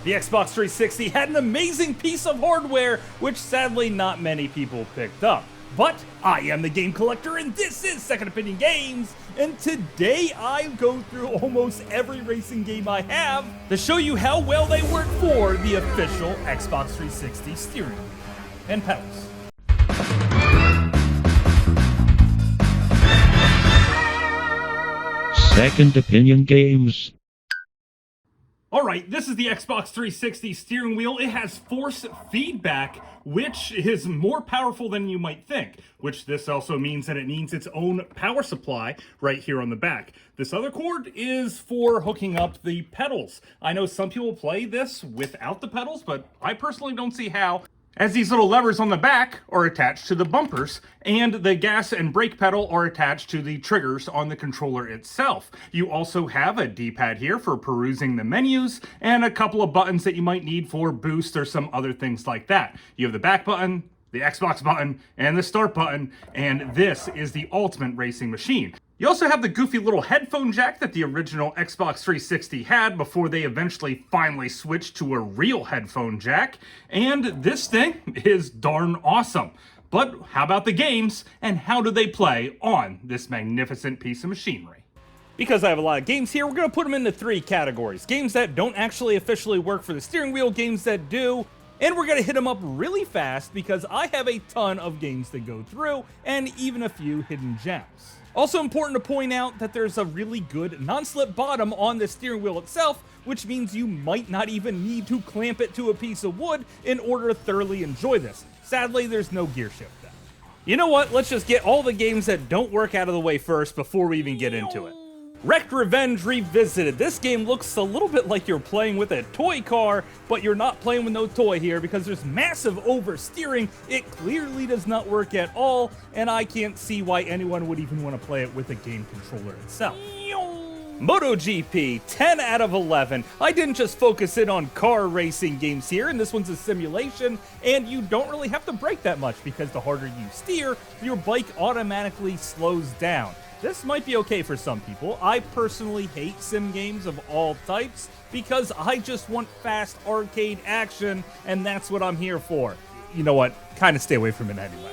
The Xbox 360 had an amazing piece of hardware, which sadly not many people picked up. But I am the Game Collector, and this is Second Opinion Games, and today I go through almost every racing game I have to show you how well they work for the official Xbox 360 steering wheel and pedals. Second Opinion Games. Alright, this is the Xbox 360 steering wheel. It has force feedback, which is more powerful than you might think, which this also means that it needs its own power supply right here on the back. This other cord is for hooking up the pedals. I know some people play this without the pedals, but I personally don't see how, as these little levers on the back are attached to the bumpers, and the gas and brake pedal are attached to the triggers on the controller itself. You also have a D-pad here for perusing the menus, and a couple of buttons that you might need for boost or some other things like that. You have the back button, the Xbox button, and the start button, and this is the ultimate racing machine. You also have the goofy little headphone jack that the original Xbox 360 had before they eventually finally switched to a real headphone jack. And this thing is darn awesome. But how about the games, and how do they play on this magnificent piece of machinery? Because I have a lot of games here, we're going to put them into three categories. Games that don't actually officially work for the steering wheel, games that do, and we're going to hit them up really fast because I have a ton of games to go through, and even a few hidden gems. Also important to point out that there's a really good non-slip bottom on the steering wheel itself, which means you might not even need to clamp it to a piece of wood in order to thoroughly enjoy this. Sadly, there's no gear shift though. You know what, let's just get all the games that don't work out of the way first before we even get into it. Wrecked Revenge Revisited. This game looks a little bit like you're playing with a toy car, but you're not playing with no toy here because there's massive oversteering. It clearly does not work at all, and I can't see why anyone would even want to play it with a game controller itself. MotoGP, 10 out of 11. I didn't just focus in on car racing games here, and this one's a simulation, and you don't really have to brake that much because the harder you steer, your bike automatically slows down. This might be okay for some people. I personally hate sim games of all types because I just want fast arcade action, and that's what I'm here for. You know what? Kind of stay away from it anyway.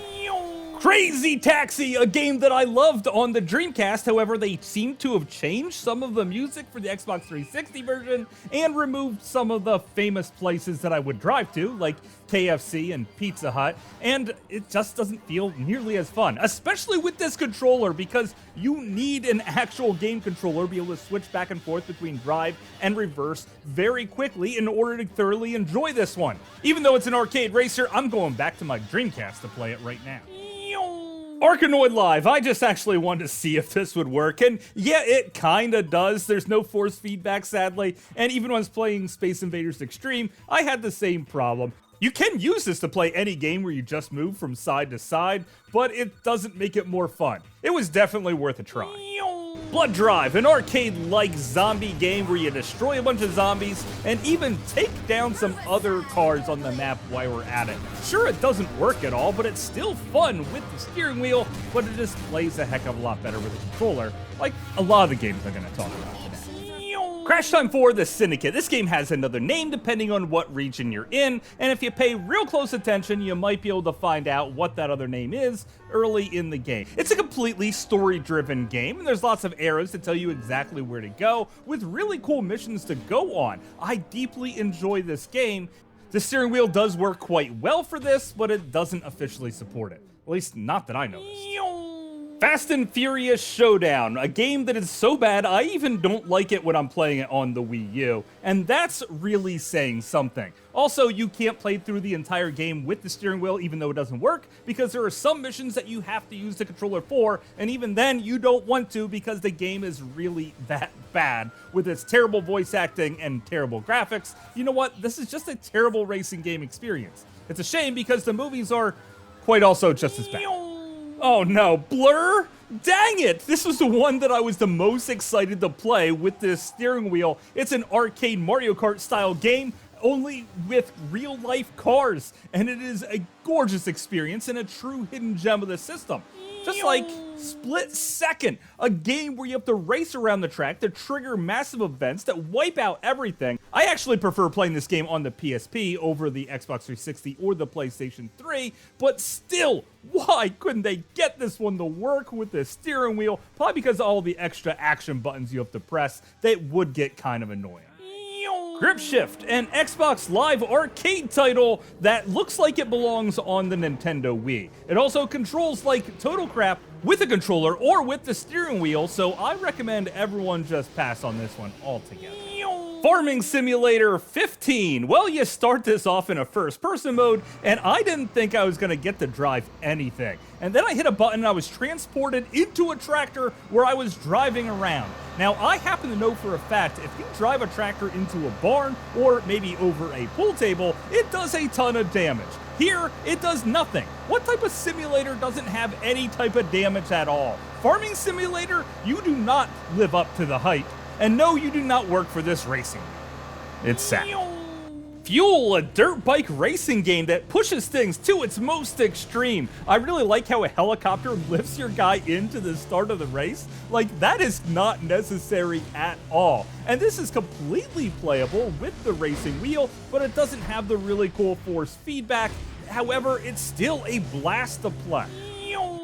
Crazy Taxi, a game that I loved on the Dreamcast. However, they seem to have changed some of the music for the Xbox 360 version and removed some of the famous places that I would drive to, like KFC and Pizza Hut, and it just doesn't feel nearly as fun, especially with this controller, because you need an actual game controller to be able to switch back and forth between drive and reverse very quickly in order to thoroughly enjoy this one. Even though it's an arcade racer, I'm going back to my Dreamcast to play it right now. Arkanoid Live, I just actually wanted to see if this would work, and yeah, it kinda does. There's no force feedback, sadly, and even when I was playing Space Invaders Extreme, I had the same problem. You can use this to play any game where you just move from side to side, but it doesn't make it more fun. It was definitely worth a try. Blood Drive, an arcade-like zombie game where you destroy a bunch of zombies and even take down some other cars on the map while we're at it. Sure, it doesn't work at all, but it's still fun with the steering wheel, but it just plays a heck of a lot better with a controller, like a lot of the games I'm going to talk about today. Crash Time 4 The Syndicate. This game has another name depending on what region you're in, and if you pay real close attention, you might be able to find out what that other name is early in the game. It's a completely story-driven game, and there's lots of arrows to tell you exactly where to go, with really cool missions to go on. I deeply enjoy this game. The steering wheel does work quite well for this, but it doesn't officially support it. At least, not that I noticed. Fast and Furious Showdown, a game that is so bad I even don't like it when I'm playing it on the Wii U, and that's really saying something. Also, you can't play through the entire game with the steering wheel even though it doesn't work, because there are some missions that you have to use the controller for, and even then you don't want to because the game is really that bad with its terrible voice acting and terrible graphics. You know what? This is just a terrible racing game experience. It's a shame because the movies are quite also just as bad. Oh no, Blur? Dang it! This was the one that I was the most excited to play with this steering wheel. It's an arcade Mario Kart style game only with real life cars, and it is a gorgeous experience and a true hidden gem of the system. Just like Split Second, a game where you have to race around the track to trigger massive events that wipe out everything. I actually prefer playing this game on the PSP over the Xbox 360 or the PlayStation 3, but still, why couldn't they get this one to work with the steering wheel? Probably because of all the extra action buttons you have to press that would get kind of annoying. Grip Shift, an Xbox Live arcade title that looks like it belongs on the Nintendo Wii. It also controls like total crap with a controller or with the steering wheel, so I recommend everyone just pass on this one altogether. Farming Simulator 15. Well, you start this off in a first-person mode, and I didn't think I was going to get to drive anything. And then I hit a button and I was transported into a tractor where I was driving around. Now, I happen to know for a fact if you drive a tractor into a barn or maybe over a pool table, it does a ton of damage. Here, it does nothing. What type of simulator doesn't have any type of damage at all? Farming Simulator, you do not live up to the hype. And no, you do not work for this racing. It's sad. Fuel, a dirt bike racing game that pushes things to its most extreme. I really like how a helicopter lifts your guy into the start of the race. Like, that is not necessary at all. And this is completely playable with the racing wheel, but it doesn't have the really cool force feedback. However, it's still a blast to play.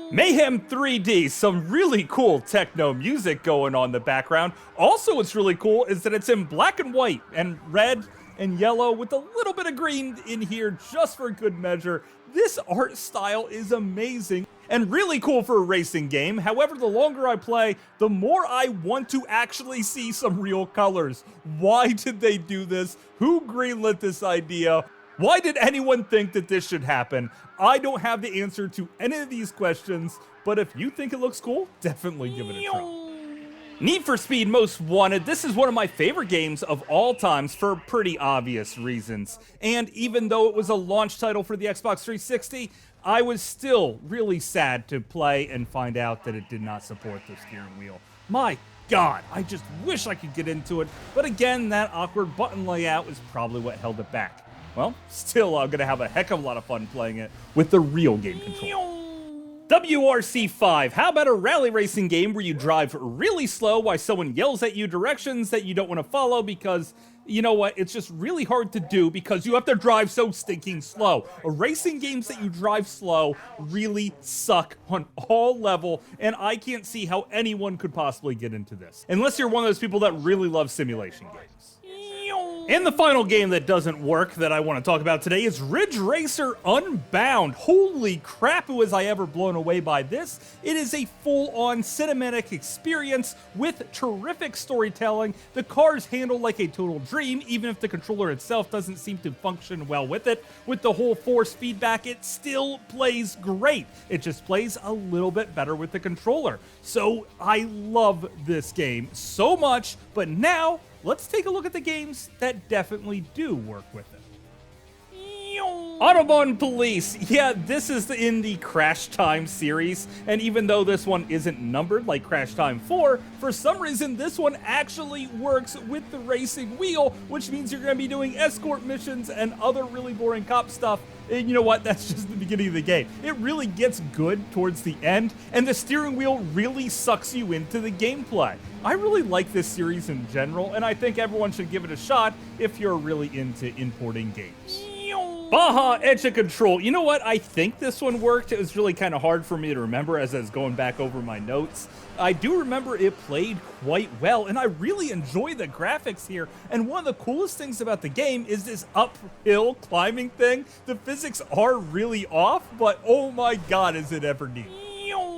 Mayhem 3D, some really cool techno music going on in the background. Also, what's really cool is that it's in black and white and red and yellow with a little bit of green in here just for good measure. This art style is amazing and really cool for a racing game. However, the longer I play, the more I want to actually see some real colors. Why did they do this? Who greenlit this idea? Why did anyone think that this should happen? I don't have the answer to any of these questions, but if you think it looks cool, definitely give it a try. Need for Speed Most Wanted. This is one of my favorite games of all times for pretty obvious reasons. And even though it was a launch title for the Xbox 360, I was still really sad to play and find out that it did not support the steering wheel. My God, I just wish I could get into it, but again, that awkward button layout was probably what held it back. Well, still, I'm going to have a heck of a lot of fun playing it with the real game control. WRC5, how about a rally racing game where you drive really slow while someone yells at you directions that you don't want to follow because, you know what, it's just really hard to do because you have to drive so stinking slow. Racing games that you drive slow really suck on all level, and I can't see how anyone could possibly get into this. Unless you're one of those people that really love simulation games. And the final game that doesn't work that I want to talk about today is Ridge Racer Unbound. Holy crap, was I ever blown away by this. It is a full-on cinematic experience with terrific storytelling. The cars handle like a total dream, even if the controller itself doesn't seem to function well with it. With the whole force feedback, it still plays great. It just plays a little bit better with the controller. So I love this game so much, but now let's take a look at the games that definitely do work with it. Autobahn Police. Yeah, this is in the Crash Time series, and even though this one isn't numbered like Crash Time 4, for some reason this one actually works with the racing wheel, which means you're going to be doing escort missions and other really boring cop stuff. And you know what? That's just the beginning of the game. It really gets good towards the end, and the steering wheel really sucks you into the gameplay. I really like this series in general, and I think everyone should give it a shot if you're really into importing games. Baja Edge of Control. You know what? I think this one worked. It was really kind of hard for me to remember as I was going back over my notes. I do remember it played quite well, and I really enjoy the graphics here. And one of the coolest things about the game is this uphill climbing thing. The physics are really off, but oh my God, is it ever neat.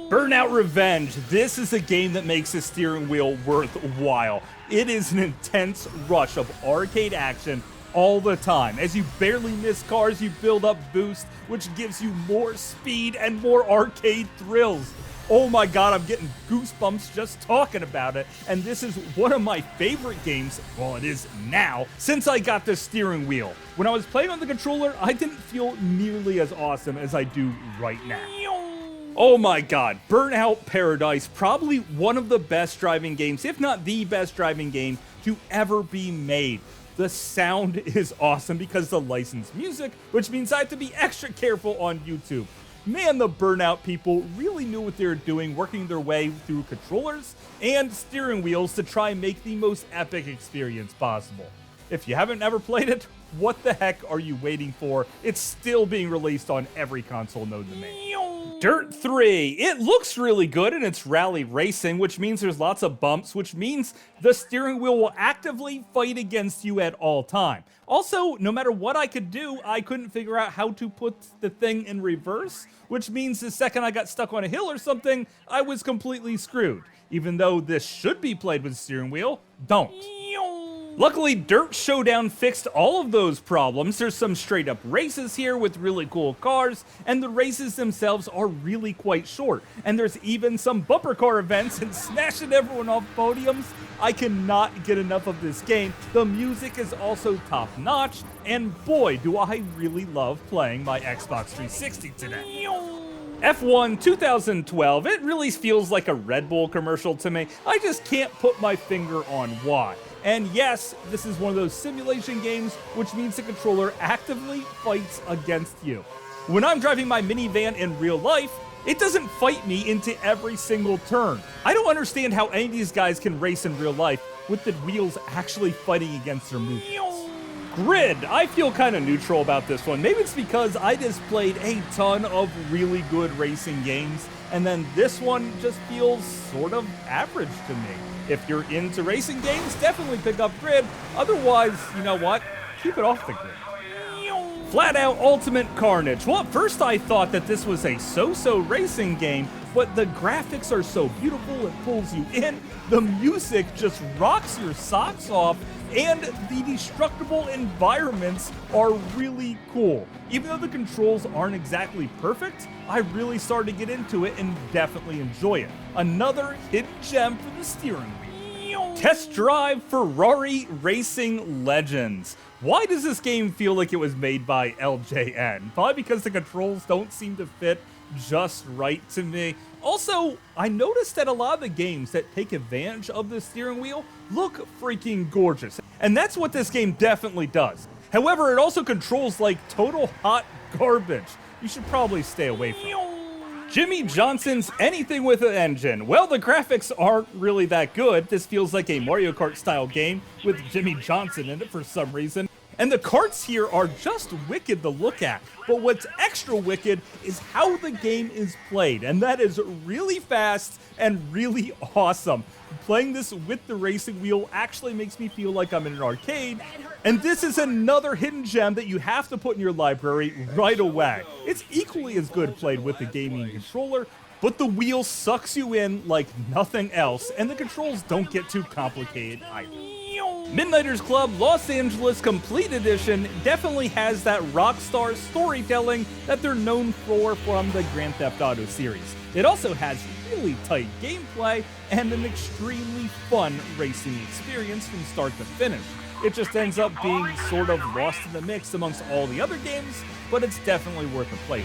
Burnout Revenge. This is a game that makes the steering wheel worthwhile. It is an intense rush of arcade action all the time. As you barely miss cars, you build up boost, which gives you more speed and more arcade thrills. Oh my God, I'm getting goosebumps just talking about it. And this is one of my favorite games, well, it is now, since I got the steering wheel. When I was playing on the controller, I didn't feel nearly as awesome as I do right now. Oh my God, Burnout Paradise, probably one of the best driving games, if not the best driving game to ever be made. The sound is awesome because of the licensed music, which means I have to be extra careful on YouTube. Man, the Burnout people really knew what they were doing, working their way through controllers and steering wheels to try and make the most epic experience possible. If you haven't ever played it, what the heck are you waiting for? It's still being released on every console known to man. Dirt 3. It looks really good in its rally racing, which means there's lots of bumps, which means the steering wheel will actively fight against you at all time. Also, no matter what I could do, I couldn't figure out how to put the thing in reverse, which means the second I got stuck on a hill or something, I was completely screwed. Even though this should be played with steering wheel, don't. Luckily, Dirt Showdown fixed all of those problems. There's some straight up races here with really cool cars, and the races themselves are really quite short. And there's even some bumper car events and smashing everyone off podiums. I cannot get enough of this game. The music is also top notch, and boy, do I really love playing my Xbox 360 today. F1 2012, it really feels like a Red Bull commercial to me. I just can't put my finger on why. And yes, this is one of those simulation games, which means the controller actively fights against you. When I'm driving my minivan in real life, it doesn't fight me into every single turn. I don't understand how any of these guys can race in real life with the wheels actually fighting against their movements. Grid, I feel kind of neutral about this one. Maybe it's because I just played a ton of really good racing games, and then this one just feels sort of average to me. If you're into racing games, definitely pick up Grid. Otherwise, you know what? Keep it off the grid. Flat Out Ultimate Carnage. Well, at first I thought that this was a so-so racing game, but the graphics are so beautiful, it pulls you in. The music just rocks your socks off, and the destructible environments are really cool. Even though the controls aren't exactly perfect, I really started to get into it and definitely enjoy it. Another hidden gem for the steering wheel. Test Drive Ferrari Racing Legends. Why does this game feel like it was made by LJN? Probably because the controls don't seem to fit just right to me. Also, I noticed that a lot of the games that take advantage of the steering wheel look freaking gorgeous. And that's what this game definitely does. However, it also controls like total hot garbage. You should probably stay away from it. Jimmy Johnson's Anything with an Engine. Well, the graphics aren't really that good. This feels like a Mario Kart style game with Jimmy Johnson in it for some reason. And the karts here are just wicked to look at. But what's extra wicked is how the game is played. And that is really fast and really awesome. Playing this with the racing wheel actually makes me feel like I'm in an arcade. And this is another hidden gem that you have to put in your library right away. It's equally as good played with the gaming controller, but the wheel sucks you in like nothing else, and the controls don't get too complicated either. Midnighters Club Los Angeles Complete Edition definitely has that rockstar storytelling that they're known for from the Grand Theft Auto series. It also has really tight gameplay and an extremely fun racing experience from start to finish. It just ends up being sort of lost in the mix amongst all the other games, but it's definitely worth a play.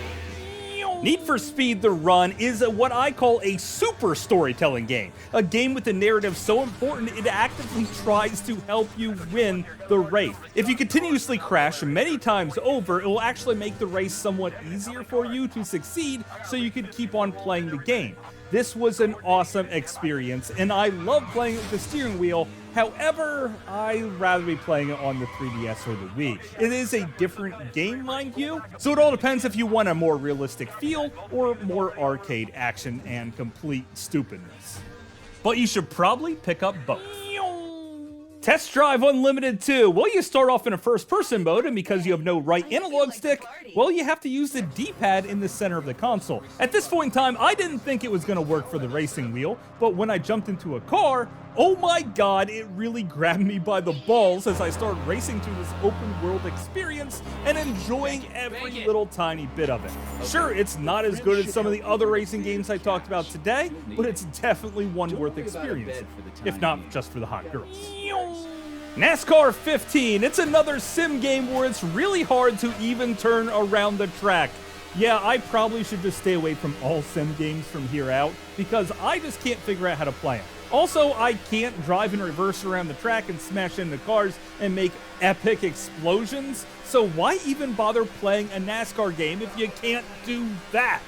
Need for Speed The Run is what I call a super storytelling game. A game with a narrative so important it actively tries to help you win the race. If you continuously crash many times over, it will actually make the race somewhat easier for you to succeed so you can keep on playing the game. This was an awesome experience, and I love playing it with the steering wheel. However, I'd rather be playing it on the 3DS or the Wii. It is a different game, mind you, so it all depends if you want a more realistic feel or more arcade action and complete stupidness. But you should probably pick up both. Test Drive Unlimited 2. Well, you start off in a first-person mode, and because you have no right analog stick, well, you have to use the D-pad in the center of the console. At this point in time, I didn't think it was going to work for the racing wheel, but when I jumped into a car, oh my god, it really grabbed me by the balls as I started racing through this open-world experience and enjoying every little tiny bit of it. Sure, it's not as good as some of the other racing games I talked about today, but it's definitely one worth experiencing, if not just for the hot girls. NASCAR 15, it's another sim game where it's really hard to even turn around the track. Yeah, I probably should just stay away from all sim games from here out because I just can't figure out how to play them. Also, I can't drive in reverse around the track and smash into cars and make epic explosions, so why even bother playing a NASCAR game if you can't do that?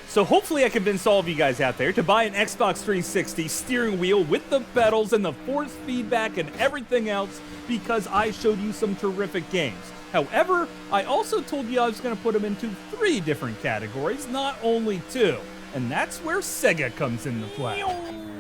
So hopefully I convince all of you guys out there to buy an Xbox 360 steering wheel with the pedals and the force feedback and everything else because I showed you some terrific games. However, I also told you I was going to put them into 3 different categories, not only 2. And that's where Sega comes into play.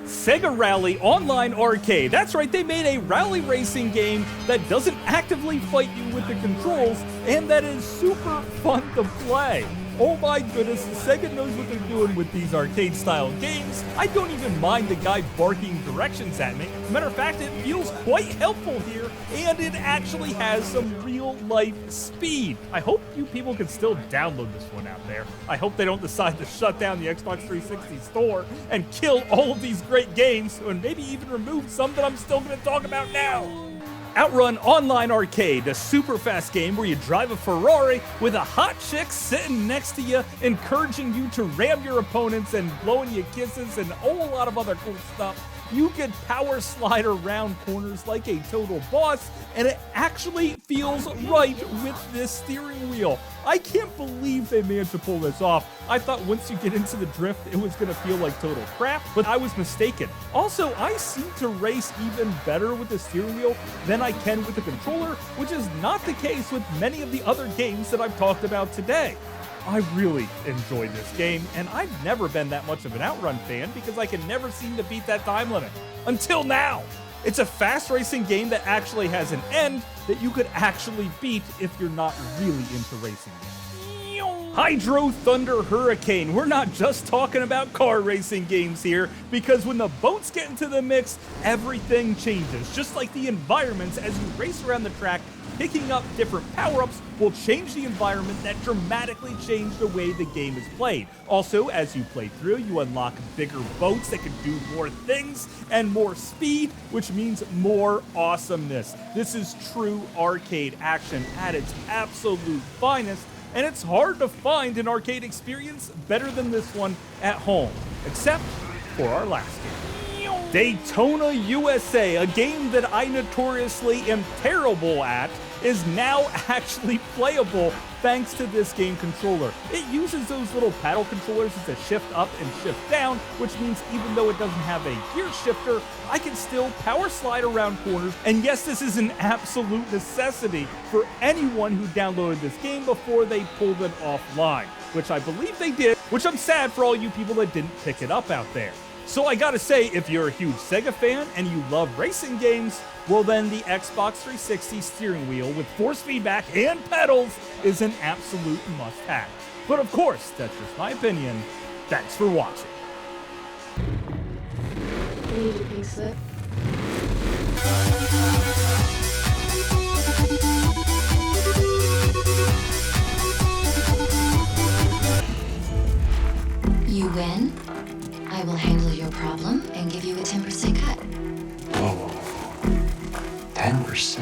Sega Rally Online Arcade. That's right, they made a rally racing game that doesn't actively fight you with the controls and that is super fun to play. Oh my goodness, Sega knows what they're doing with these arcade-style games. I don't even mind the guy barking directions at me. Matter of fact, it feels quite helpful here, and it actually has some real-life speed. I hope you people can still download this one out there. I hope they don't decide to shut down the Xbox 360 store and kill all of these great games, and maybe even remove some that I'm still going to talk about now. Outrun Online Arcade, a super fast game where you drive a Ferrari with a hot chick sitting next to you, encouraging you to ram your opponents and blowing you kisses and a whole lot of other cool stuff. You can power slide around corners like a total boss, and it actually feels right with this steering wheel. I can't believe they managed to pull this off. I thought once you get into the drift, it was going to feel like total crap, but I was mistaken. Also, I seem to race even better with the steering wheel than I can with the controller, which is not the case with many of the other games that I've talked about today. I really enjoyed this game, and I've never been that much of an Outrun fan because I can never seem to beat that time limit. Until now! It's a fast racing game that actually has an end that you could actually beat if you're not really into racing. Hydro Thunder Hurricane. We're not just talking about car racing games here, because when the boats get into the mix, everything changes. Just like the environments as you race around the track, picking up different power-ups will change the environment that dramatically change the way the game is played. Also, as you play through, you unlock bigger boats that can do more things and more speed, which means more awesomeness. This is true arcade action at its absolute finest, and it's hard to find an arcade experience better than this one at home, except for our last game. Daytona USA, a game that I notoriously am terrible at, is now actually playable thanks to this game controller. It uses those little paddle controllers to shift up and shift down, which means even though it doesn't have a gear shifter, I can still power slide around corners. And yes, this is an absolute necessity for anyone who downloaded this game before they pulled it offline, which I believe they did, which I'm sad for all you people that didn't pick it up out there. So I gotta say, if you're a huge Sega fan and you love racing games, well then the Xbox 360 steering wheel with force feedback and pedals is an absolute must-have. But of course, that's just my opinion. Thanks for watching. I need a pink slip. You win. I will handle your problem and give you a 10% cut. Whoa, 10%?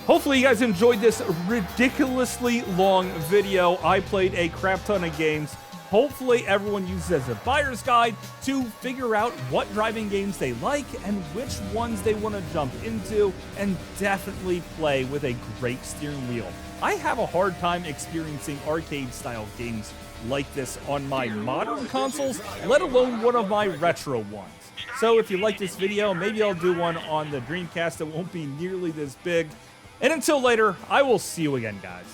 Hopefully you guys enjoyed this ridiculously long video. I played a crap ton of games. Hopefully everyone uses it as a buyer's guide to figure out what driving games they like and which ones they want to jump into, and definitely play with a great steering wheel. I have a hard time experiencing arcade-style games like this on my modern consoles, let alone one of my retro ones. So if you like this video, maybe I'll do one on the Dreamcast that won't be nearly this big. And until later, I will see you again, guys.